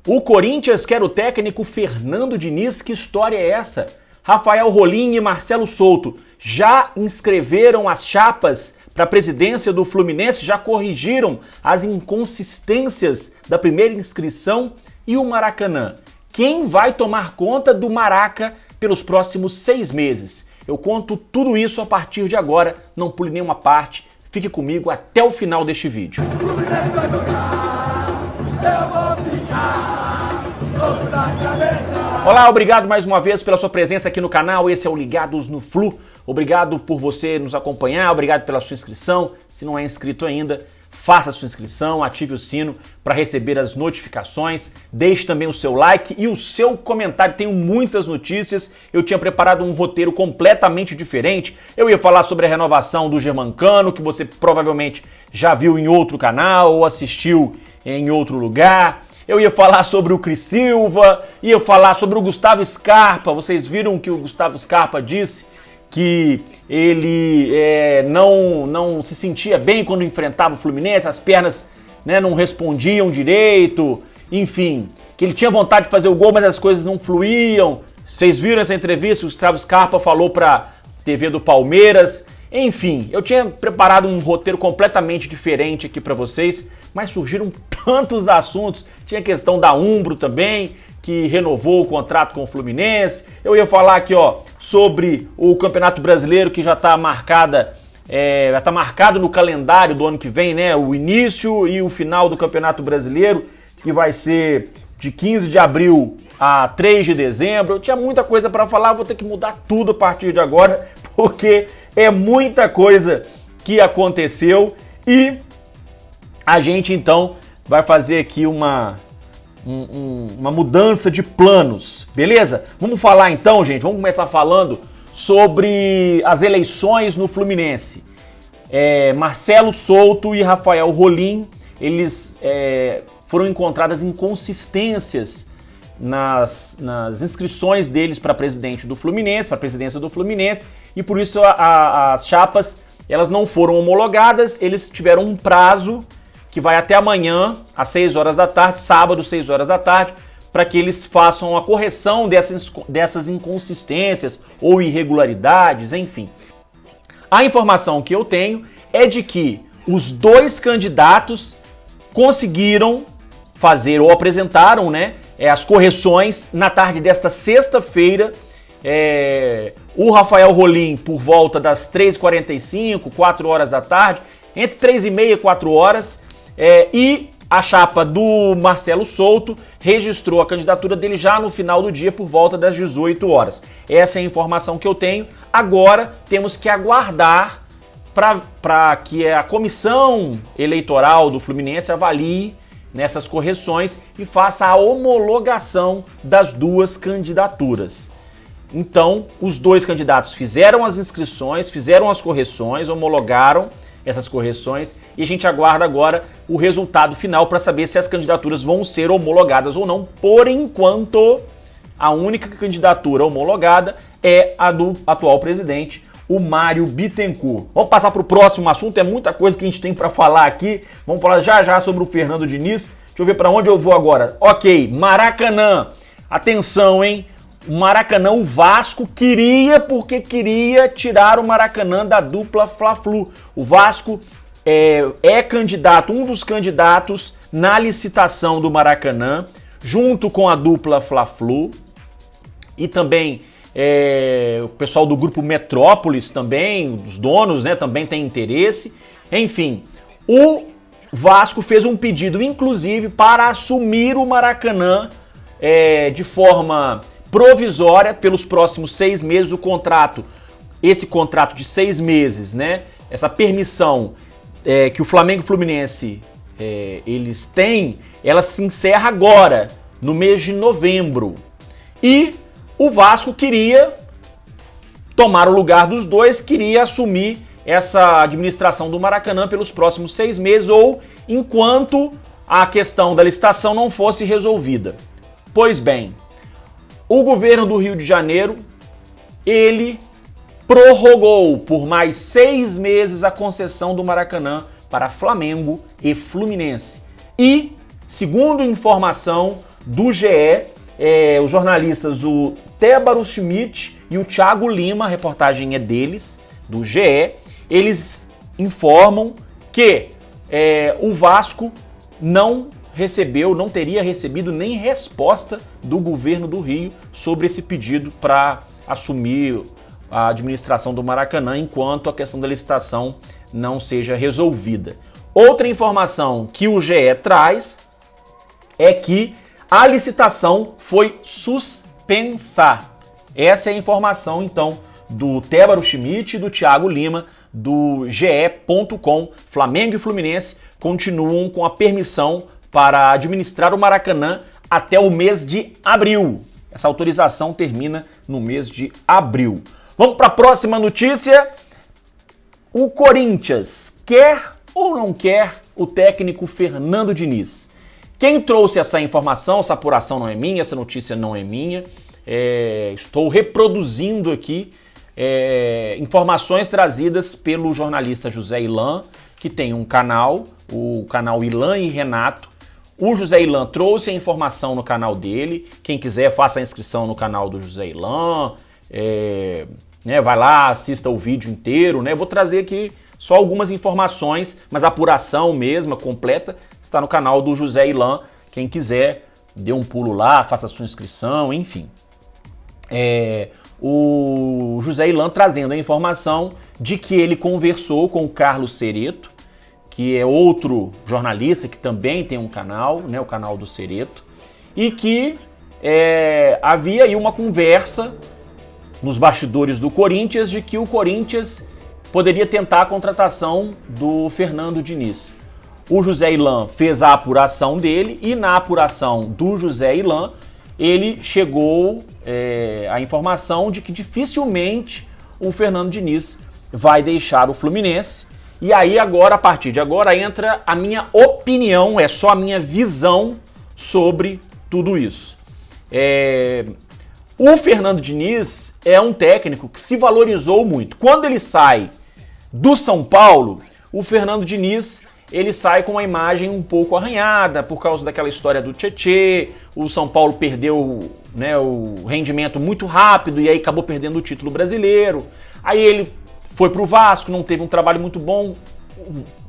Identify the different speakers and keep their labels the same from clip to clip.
Speaker 1: O Corinthians quer o técnico Fernando Diniz, que história é essa? Rafael Rolim e Marcelo Souto já inscreveram as chapas para a presidência do Fluminense, já corrigiram as inconsistências da primeira inscrição. E o Maracanã? Quem vai tomar conta do Maraca pelos próximos 6 meses? Eu conto tudo isso a partir de agora, não pule nenhuma parte, fique comigo até o final deste vídeo. Olá, obrigado mais uma vez pela sua presença aqui no canal, esse é o Ligados no Flu. Obrigado por você nos acompanhar, obrigado pela sua inscrição. Se não é inscrito ainda, faça a sua inscrição, ative o sino para receber as notificações, deixe também o seu like e o seu comentário. Tenho muitas notícias, eu tinha preparado um roteiro completamente diferente. Eu ia falar sobre a renovação do Germancano, que você provavelmente já viu em outro canal ou assistiu em outro lugar. Eu ia falar sobre o Cris Silva, ia falar sobre o Gustavo Scarpa. Vocês viram que o Gustavo Scarpa disse que ele não se sentia bem quando enfrentava o Fluminense, as pernas não respondiam direito, enfim, que ele tinha vontade de fazer o gol, mas as coisas não fluíam. Vocês viram essa entrevista? O Gustavo Scarpa falou para a TV do Palmeiras. Enfim, eu tinha preparado um roteiro completamente diferente aqui para vocês, mas surgiram tantos assuntos. Tinha a questão da Umbro também, que renovou o contrato com o Fluminense. Eu ia falar aqui, sobre o Campeonato Brasileiro, que já está marcado no calendário do ano que vem, né? O início e o final do Campeonato Brasileiro, que vai ser de 15 de abril a 3 de dezembro. Eu tinha muita coisa para falar, vou ter que mudar tudo a partir de agora, porque é muita coisa que aconteceu e a gente então vai fazer aqui uma mudança de planos, beleza? Vamos falar então, gente, vamos começar falando sobre as eleições no Fluminense. Marcelo Souto e Rafael Rolim, eles foram encontradas inconsistências nas inscrições deles para presidente do Fluminense, para a presidência do Fluminense, e por isso as chapas elas não foram homologadas. Eles tiveram um prazo que vai até amanhã, às 6 horas da tarde, sábado, 6 horas da tarde, para que eles façam a correção dessas inconsistências ou irregularidades, enfim. A informação que eu tenho é de que os dois candidatos conseguiram fazer ou apresentaram, as correções na tarde desta sexta-feira. O Rafael Rolim por volta das 3h45, 4 horas da tarde, entre 3h30 e 4 horas, e a chapa do Marcelo Souto registrou a candidatura dele já no final do dia por volta das 18 horas. Essa é a informação que eu tenho. Agora temos que aguardar para que a comissão eleitoral do Fluminense avalie nessas correções e faça a homologação das duas candidaturas. Então, os dois candidatos fizeram as inscrições, fizeram as correções, homologaram essas correções e a gente aguarda agora o resultado final para saber se as candidaturas vão ser homologadas ou não. Por enquanto, a única candidatura homologada é a do atual presidente, o Mário Bittencourt. Vamos passar para o próximo assunto, é muita coisa que a gente tem para falar aqui. Vamos falar já sobre o Fernando Diniz. Deixa eu ver para onde eu vou agora. Ok, Maracanã. Atenção, hein? O Maracanã, o Vasco queria tirar o Maracanã da dupla Fla-Flu. O Vasco é candidato, um dos candidatos na licitação do Maracanã, junto com a dupla Fla-Flu e também o pessoal do grupo Metrópolis também, os donos, também tem interesse. Enfim, o Vasco fez um pedido, inclusive, para assumir o Maracanã de forma provisória pelos próximos 6 meses. O contrato, esse contrato de 6 meses, essa permissão que o Flamengo e o Fluminense eles têm, ela se encerra agora, no mês de novembro. E o Vasco queria tomar o lugar dos dois, queria assumir essa administração do Maracanã pelos próximos 6 meses ou enquanto a questão da licitação não fosse resolvida. Pois bem, o governo do Rio de Janeiro, ele prorrogou por mais 6 meses a concessão do Maracanã para Flamengo e Fluminense. E, segundo informação do GE, os jornalistas, o Tébaro Schmidt e o Thiago Lima, a reportagem é deles, do GE, eles informam que o Vasco não teria recebido nem resposta do governo do Rio sobre esse pedido para assumir a administração do Maracanã enquanto a questão da licitação não seja resolvida. Outra informação que o GE traz é que a licitação foi suspensa. Essa é a informação, então, do Tébaro Schmidt e do Thiago Lima, do ge.com. Flamengo e Fluminense continuam com a permissão para administrar o Maracanã até o mês de abril. Essa autorização termina no mês de abril. Vamos para a próxima notícia. O Corinthians quer ou não quer o técnico Fernando Diniz? Quem trouxe essa informação, essa apuração não é minha, essa notícia não é minha. Estou reproduzindo aqui informações trazidas pelo jornalista José Ilan, que tem um canal, o canal Ilan e Renato. O José Ilan trouxe a informação no canal dele. Quem quiser, faça a inscrição no canal do José Ilan. Vai lá, assista o vídeo inteiro. Vou trazer aqui só algumas informações, mas a apuração mesma, completa, está no canal do José Ilan. Quem quiser, dê um pulo lá, faça a sua inscrição, enfim. O José Ilan trazendo a informação de que ele conversou com o Carlos Cereto, que é outro jornalista que também tem um canal, o canal do Cereto, e que havia aí uma conversa nos bastidores do Corinthians de que o Corinthians poderia tentar a contratação do Fernando Diniz. O José Ilan fez a apuração dele e na apuração do José Ilan ele chegou à informação de que dificilmente o Fernando Diniz vai deixar o Fluminense. E aí agora, a partir de agora, entra a minha opinião, é só a minha visão sobre tudo isso. O Fernando Diniz é um técnico que se valorizou muito. Quando ele sai do São Paulo, o Fernando Diniz ele sai com uma imagem um pouco arranhada por causa daquela história do Tietê. O São Paulo perdeu o rendimento muito rápido e aí acabou perdendo o título brasileiro. Aí ele foi para o Vasco, não teve um trabalho muito bom.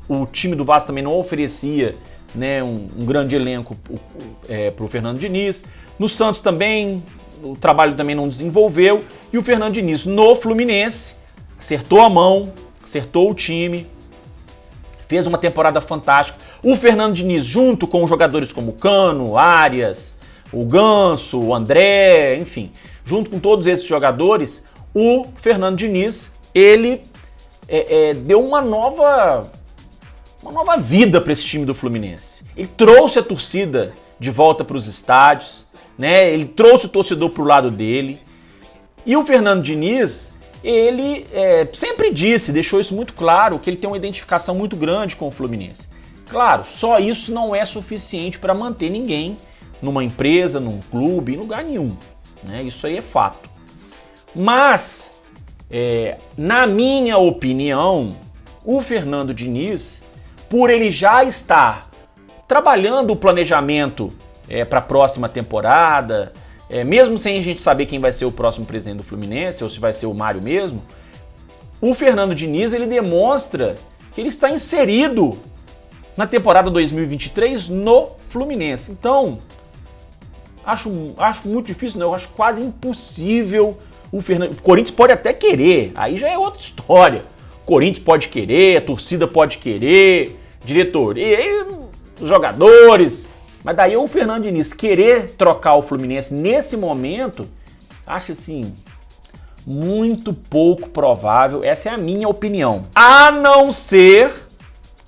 Speaker 1: O time do Vasco também não oferecia um grande elenco para o Fernando Diniz. No Santos também, o trabalho também não desenvolveu. E o Fernando Diniz no Fluminense acertou a mão, acertou o time, fez uma temporada fantástica. O Fernando Diniz, junto com jogadores como o Cano, Arias, o Ganso, o André, enfim, junto com todos esses jogadores, o Fernando Diniz ele deu uma nova vida para esse time do Fluminense. Ele trouxe a torcida de volta para os estádios, ele trouxe o torcedor para o lado dele. E o Fernando Diniz, ele sempre deixou isso muito claro, que ele tem uma identificação muito grande com o Fluminense. Claro, só isso não é suficiente para manter ninguém numa empresa, num clube, em lugar nenhum. Isso aí é fato. Mas na minha opinião, o Fernando Diniz, por ele já estar trabalhando o planejamento para a próxima temporada, mesmo sem a gente saber quem vai ser o próximo presidente do Fluminense, ou se vai ser o Mário mesmo, o Fernando Diniz ele demonstra que ele está inserido na temporada 2023 no Fluminense. Então, acho muito difícil, eu acho quase impossível. O Corinthians pode até querer, aí já é outra história. O Corinthians pode querer, a torcida pode querer, diretoria, os jogadores. Mas daí o Fernando Diniz querer trocar o Fluminense nesse momento, acho assim, muito pouco provável. Essa é a minha opinião. A não ser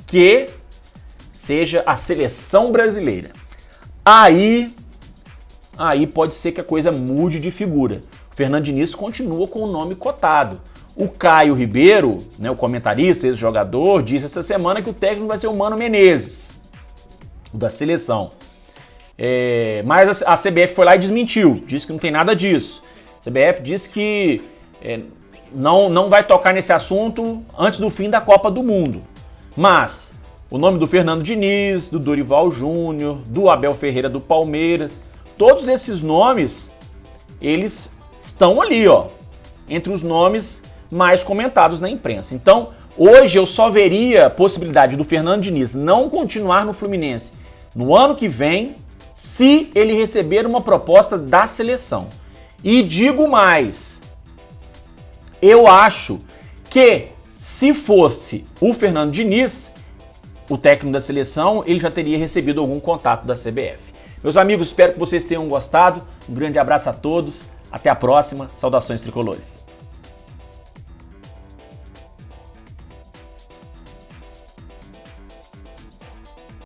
Speaker 1: que seja a seleção brasileira. Aí pode ser que a coisa mude de figura. O Fernando Diniz continua com o nome cotado. O Caio Ribeiro, o comentarista, esse jogador, disse essa semana que o técnico vai ser o Mano Menezes, o da seleção. Mas a CBF foi lá e desmentiu, disse que não tem nada disso. A CBF disse que não vai tocar nesse assunto antes do fim da Copa do Mundo. Mas o nome do Fernando Diniz, do Dorival Júnior, do Abel Ferreira do Palmeiras, todos esses nomes, eles estão ali, ó, entre os nomes mais comentados na imprensa. Então, hoje eu só veria a possibilidade do Fernando Diniz não continuar no Fluminense no ano que vem, se ele receber uma proposta da seleção. E digo mais, eu acho que se fosse o Fernando Diniz, o técnico da seleção, ele já teria recebido algum contato da CBF. Meus amigos, espero que vocês tenham gostado. Um grande abraço a todos. Até a próxima. Saudações tricolores.